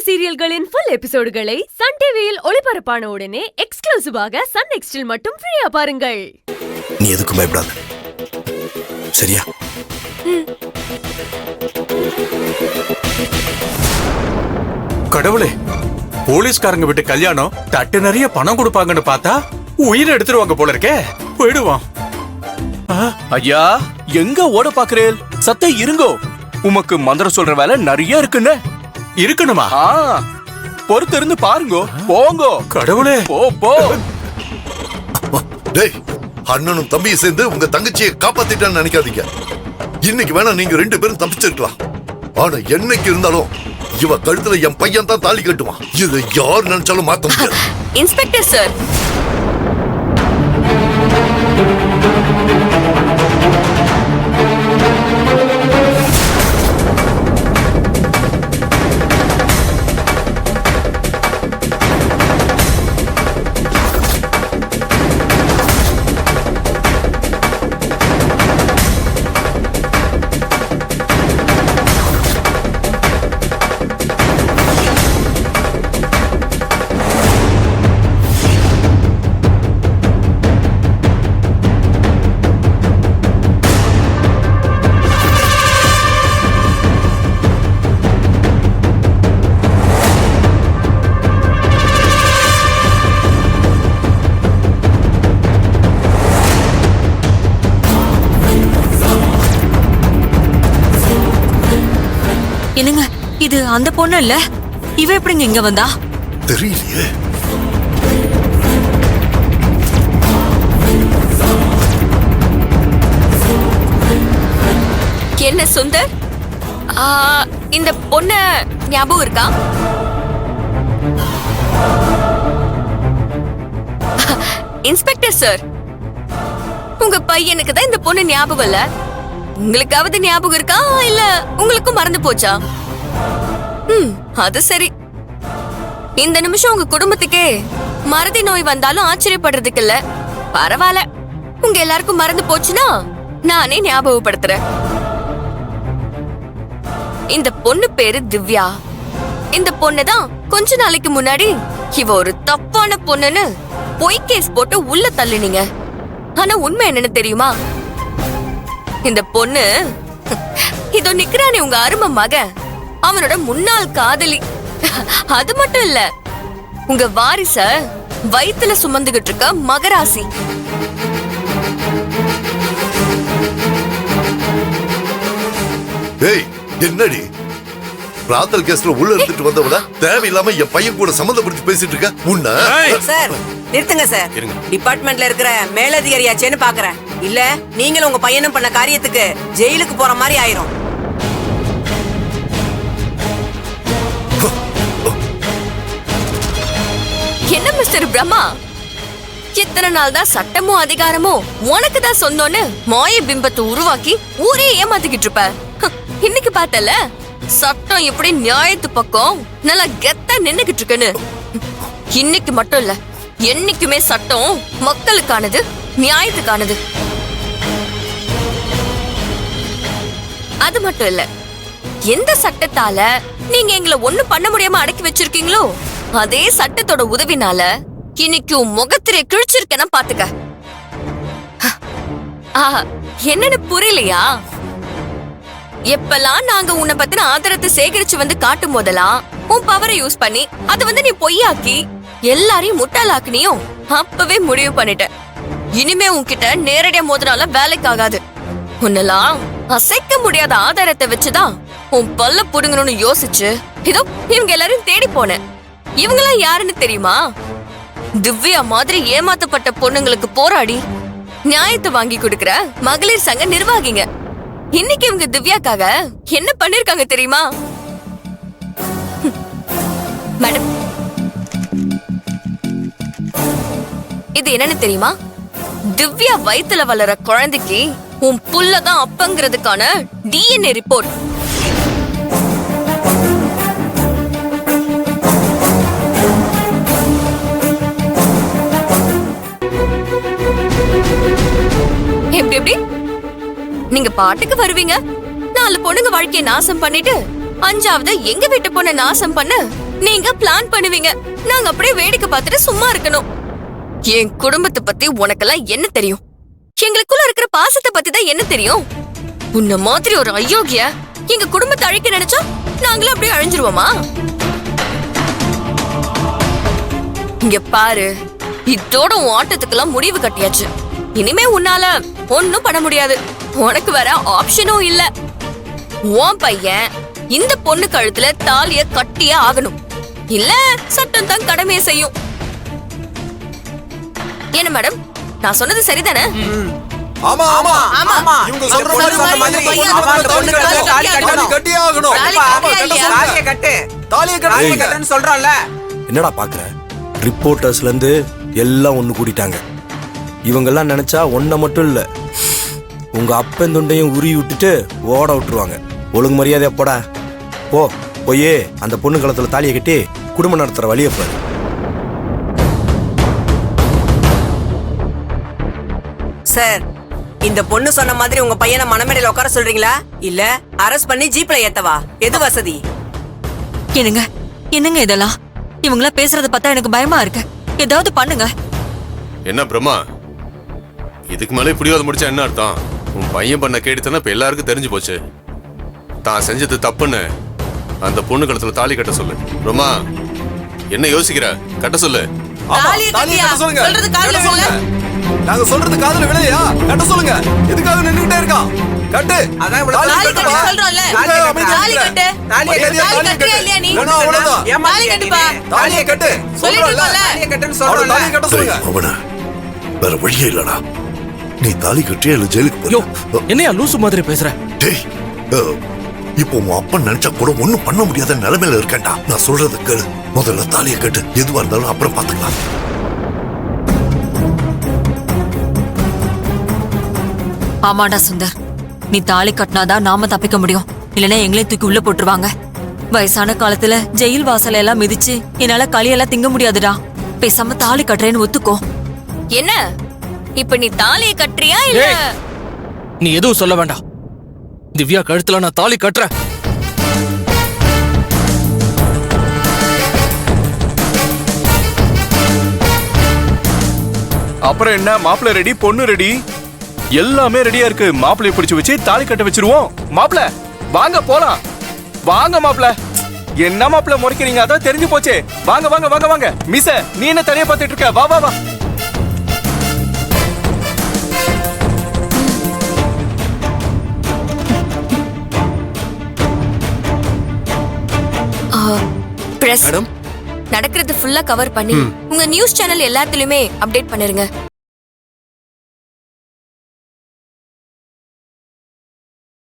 சீரியல்களின் full எபிசோடுகளை Sun டிவியில் ஒளிபரப்பான உடனே எக்ஸ்க்ளூசிவாக சன் நெக்ஸ்டில் மட்டும் ஃப்ரீயா பாருங்கள். நீ எதுக்கும் பயப்படாத, சரியா? கடவுளே, போலீஸ்காரங்க விட்டு கல்யாணம் தட்டு நிறைய பணம் கொடுப்பாங்கன்னு பார்த்தா உயிரை எடுத்துருவாங்க போல இருக்கே. போயிடுவான். ஐயா, எங்க ஓட பாக்குறேன்? சத்தே இருங்கோ, உமக்கு மந்திரம் சொல்ற வேலை நிறைய இருக்குன்னு. இருக்கணுமா? பொறுத்து இருந்து பாருங்கோ. போங்கோ. கடவுளே, போ போ. டேய், அண்ணனும் தம்பியும் சேர்ந்து உங்க தங்கச்சியை காப்பாத்திட்டான்னு நினைக்காதீங்க. இன்னைக்கு வேணா நீங்க 2 பேரும் தப்பிச்சிருக்கலாம். ஆனா என்னைக்கு இருந்தாலும் இவ கழுத்துல என் பையன் தான் தாலி கட்டுவான். இதை யார் நினைச்சாலும் மாத்த முடியாது. இன்ஸ்பெக்டர் சார், என்னங்க இது அந்த பொண்ணு இல்ல? இவ எப்படிங்க இங்க வந்தா? தெரியலையே. என்ன சுந்தர், இந்த பொண்ண ஞாபகம் இருக்கா? இன்ஸ்பெக்டர் சார், உங்க பையனுக்கு தான் இந்த பொண்ணு ஞாபகம் இல்ல. உங்களுக்காவது ஞாபகம் இருக்கா, இல்ல உங்களுக்கும் மறந்து போச்சா? அது சரி. இந்த நிமிஷம் உங்க குடும்பத்துக்கே மறதி நோய் வந்தாலும் ஆச்சரியப்படுறதுக்கு இல்ல. பரவாயில்ல, உங்க எல்லாருக்கும் மறந்து போச்சுன்னா நானே ஞாபகப்படுத்துறேன். இந்த பொண்ணு பேரு திவ்யா. இந்த பொண்ணுதான் கொஞ்ச நாளைக்கு முன்னாடி இவ ஒரு தப்பான பொண்ணுன்னு பொய் கேஸ் போட்டு உள்ள தள்ளினீங்க. ஆனா உண்மை என்னன்னு தெரியுமா? இந்த பொண்ணு இதோ நிக்கிறானே உங்க அருமை மகன், அவனோட முன்னாள் காதலி. அது மட்டும் இல்ல, உங்க வாரிச வயித்துல சுமந்துகிட்டு இருக்க மகராசி. ஏய், என்னடி ராத்தல் கேஸ்ல உள்ள எடுத்துட்டு வந்தவள தேவையில்லாம என் பையன் கூட சம்பந்தப்படுத்தி பேசிட்டு இருக்க? உன்ன சார் நிறுத்துங்க சார். டிபார்ட்மெண்ட்ல இருக்கிற மேலதிகாரியாச்சேன்னு பாக்குறேன். இல்ல நீங்களும் உங்க பையனும் பண்ண காரியத்துக்கு ஜெயிலுக்கு போற மாதிரி ஆயிரும். என்ன மிஸ்டர் பிரம்மா, இத்தனை நாள் தான் சட்டமும் அதிகாரமும் உனக்கு தான் சொந்தம்னு மாய பிம்பத்தை உருவாக்கி ஊரே ஏமாத்திக்கிட்டு இருப்ப. இன்னைக்கு பார்த்தல, சட்டம் எப்படி நியாயத்து பக்கம் நல்லா கெத்தா நின்னுகிட்டு இருக்குன்னு. இன்னைக்கு மட்டும் இல்ல, என்னைக்குமே சட்டம் மக்களுக்கானது, நியாயத்துக்கானது. அது மட்டும் இல்ல, எந்த சட்டத்தால நீங்க எங்களை ஒண்ணும் பண்ண முடியாம அடக்கி வச்சிருக்கீங்களோ அதே சட்டத்தோட உதவினால இன்னைக்கு உன் முகத்திரை கிழிச்சிருக்கேன்னு பாத்துக்க. என்னன்னு புரியலையா? எப்பெல்லாம் நாங்க உன்னை பத்தின ஆதாரத்தை சேகரிச்சு வந்து காட்டும் போதெல்லாம் உன் பவரை யூஸ் பண்ணி அது நீ பொய்யாக்கி எல்லாரையும் முட்டாளாக்குனியும் அப்பவே முடிவு பண்ணிட்ட. இனிமே உன்கிட்ட நேரடியா மோதினால வேலைக்கு ஆகாது. உன்னெல்லாம் அசைக்க முடியாத ஆதாரத்தை வச்சுதான் உன் பல்ல புடுங்கணும்னு யோசிச்சு இதோ இவங்க எல்லாரும் தேடி போனேன். இவங்கெல்லாம் யாருன்னு தெரியுமா? திவ்யா மாதிரி ஏமாத்தப்பட்ட பொண்ணுங்களுக்கு போராடி நியாயத்தை வாங்கி கொடுக்கிற மகளிர் சங்க நிர்வாகிங்க. இன்னைக்கு இவங்க திவ்யாக்காக என்ன பண்ணிருக்காங்க தெரியுமா? மேடம், இது என்னன்னு தெரியுமா? திவ்யா வயித்துல வளர குழந்தைக்கு உன் புள்ளதான் அப்பங்கிறதுக்கான DNA ரிப்போர்ட். எப்படி எப்படி நீங்க பாட்டுக்கு வருவீங்க, 4 பொண்ணுங்க வாழ்க்கையை நாசம் பண்ணிட்டு 5வது எங்க வீட்டு பொண்ண நாசம் பண்ண நீங்க பிளான் பண்ணுவீங்க, நாங்க அப்படியே வேடிக்கை பார்த்துட்டு சும்மா இருக்கணும். என் குடும்பத்தை பத்தி உனக்கெல்லாம் என்ன தெரியும்? எங்களுக்குள்ள இருக்கிற பாசத்தை பத்தி தான் என்ன தெரியும்? உன்ன மாதிரி ஒரு அயோக்கிய எங்க குடும்பத்தை அழிக்க நினைச்சா நாங்களும் அப்படியே அழிஞ்சிருவோமா? இங்க பாரு, இதோட உன் ஆட்டத்துக்கெல்லாம் முடிவு கட்டியாச்சு. இனிமே உன்னால ஒண்ணும் பண்ண முடியாது. உனக்கு வேற ஆப்ஷனும் இல்ல. உன் பையன் இந்த பொண்ணு கழுத்துல தாலிய கட்டியே ஆகணும். இல்ல சட்டம் தான் கடமையை செய்யும். என்ன மேடம், நான் சொன்னது சரிதானே? ஆமா ஆமா ஆமா. இவங்க இந்த சொல்ற பொண்ணு மாதிரி மாதிரி இந்த பையன் பொண்ணு அந்த பொண்ணு தாலி தாலி கட்டணும். கட்டியே ஆகணும். தாலி ஆமா, கட்டியா கட்ட இல்லையா? சொல்லுங்க. தாலியை கட்டு. தாலியை தாலியை கட்டுங்க. கட்டுன்னு சொல்றோம்ல. என்னடா பாக்குற? ரிப்போர்ட்டர்ஸ்ல இருந்து எல்லாம் ஒண்ணு கூட்டிட்டாங்க. இவங்கெல்லாம் நினைச்சா ஒன்ன மட்டும் இல்ல, உங்க அப்பன் துண்டையும் உருவி விட்டுட்டு ஓட விட்டுருவாங்க. ஒழுங்கு மரியாதையா போடா. போயே அந்த பொண்ணு கழுத்துல தாலியை கட்டி குடும்பம் நடத்துற வழியை பாரு. சார், இந்த பொண்ணு சொன்ன மாதிரி உங்க பையனை மனமேடையில உட்கார சொல்றீங்களா இல்ல அரெஸ்ட் பண்ணி ஜீப்ல ஏத்தவா? எது வசதி? என்னங்க என்னங்க இதெல்லாம்? இவங்களா பேசுறத பார்த்தா எனக்கு பயமா இருக்கு. ஏதாவது பண்ணுங்க. என்ன பிரம்மா, இதுக்கு மேலே இப்படியாவது முடிச்சா என்ன அர்த்தம்? உன் பையன் பண்ண கேடுத்தானே இப்ப எல்லாருக்கும் தெரிஞ்சு போச்சு. தான் செஞ்சது தப்புன்னு அந்த பொண்ணு கழுத்துல தாலி கட்ட சொல்லு. பிரம்மா, என்ன யோசிக்கிற? கட்ட சொல்லு. ஆமா, தாலியை தாலியை கட்டியா? கட்ட சொல்லுங்க. சொல்றது காதுல கட்ட சொல்லுங்க. விழல? நாங்க சொல்றது காதுல விளையா? கட்ட சொல்லுங்க. எதுக்காக நின்னுட்டே இருக்கான்? கட்டு. அதான் இவ்வளவு தாலி தாலி கட்டுப்பா. கட்ட சொல்றோம்ல. எதுக்காக அமைதியா தாலி இருக்கிற? கட்டு. மரியாதையா தாலி தாலியை கட்டுறியா இல்லையா நீ? இல்லைன்னா அவ்வளவுதான். தாலி கட்டுப்பா. தாலியை கட்டு. சொல்லிட்டு சொல்றோம்ல. தாலியை கட்டுன்னு அவளை சொல்றோம்ல. தாலியை கட்ட சொல்லுங்க. அவன வேற வழியே இல்லடா. நீ தாலி கட்டியா இல்ல ஜெயிலுக்கு யோ, போ. என்னையா லூசு மாதிரி பேசுற? டேய், இப்போ உன் அப்பன் நினைச்சா கூட ஒண்ணும் பண்ண முடியாத நிலைமையில இருக்கேன்டா. நான் சொல்றது கேளு. முதல்ல தாலியை கட்டு. எதுவா இருந்தாலும் அப்புறம் பாத்துக்கலாம். ஆமாடா சுந்தர், நீ தாலி கட்டினாதான் நாம தப்பிக்க முடியும். இல்லைன்னா எங்களையும் தூக்கி உள்ள போட்டுருவாங்க. வயசான காலத்துல ஜெயில் வாசல எல்லாம் மிதிச்சு என்னால களியெல்லாம் திங்க முடியாதுடா. பேசாம தாலி கட்டுறேன்னு ஒத்துக்கோ. என்ன இப்ப நீ தாலியை கட்டுறியா இல்ல? ஏய். நீ எதுவும் சொல்ல வேண்டாம். திவ்யா கழுத்துல நான் தாலி கட்டுறேன். அப்புறம் என்ன, மாப்பிள்ளை ரெடி, பொண்ணு ரெடி, எல்லாமே ரெடியா இருக்கு. மாப்பிள்ளைய பிடிச்சு வச்சு தாலி கட்ட வச்சிருவோம். மாப்பிள்ள வாங்க போலாம். வாங்க மாப்பிள்ள. என்ன மாப்பிள்ள முறைக்கிறீங்க? அதான் தெரிஞ்சு போச்சே. வாங்க வாங்க வாங்க வாங்க. மிஸ், நீ என்ன தனியா பார்த்துட்டு இருக்க? வா வா வா. பிரஸ் மேடம், நடக்கிறது ஃபுல்லா கவர் பண்ணி உங்க நியூஸ் சேனல் எல்லாத்துலயுமே அப்டேட் பண்ணிருங்க.